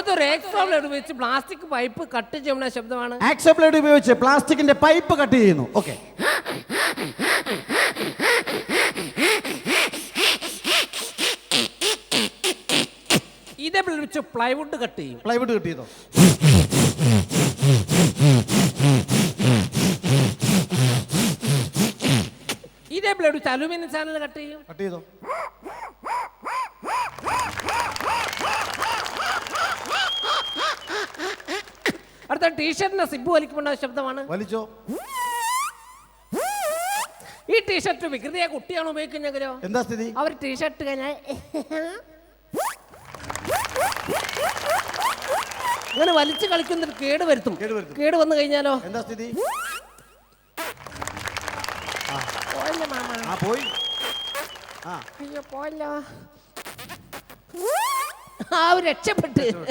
അടുത്തൊരു എക്സോ ബ്ലേഡ് ഉപയോഗിച്ച് plastic pipe cut ചെയ്യുന്ന ശബ്ദമാണ്. ആക്സോ ബ്ലേഡ് ഉപയോഗിച്ച് പ്ലാസ്റ്റിക്കിന്റെ പൈപ്പ് കട്ട് ചെയ്യുന്നു. ഓക്കെ. ഇതേ ബ്ലേഡ് വെച്ച് പ്ലൈവുഡ് കട്ട് ചെയ്യും. പ്ലൈവുഡ് കട്ട് ചെയ്തോ? ഇതേ ബ്ലേഡ് വെച്ച് അലൂമിനിയം ചാനൽ കട്ട് ചെയ്യും. കട്ട് ചെയ്തോ? അടുത്ത ടീഷർട്ടിന്റെ സിബ് വലിക്കുമ്പോൾ ശബ്ദമാണ്. വലിച്ചോ? ഈ ടീഷർട്ട് വികൃതിയെ കുട്ടിയാണ് ഉപയോഗിക്കുന്നെങ്കിലോ എന്താ സ്ഥിതി? അവർ ടീഷർട്ട് അങ്ങനെ വലിച്ചു കളിക്കുന്നൊരു കേട് വരുത്തും. കേട് വന്നു കഴിഞ്ഞാലോ എന്താ സ്ഥിതി? പോയല്ലോ മാമ. പോയി. അയ്യോ പോയല്ലോ. രക്ഷപ്പെട്ട്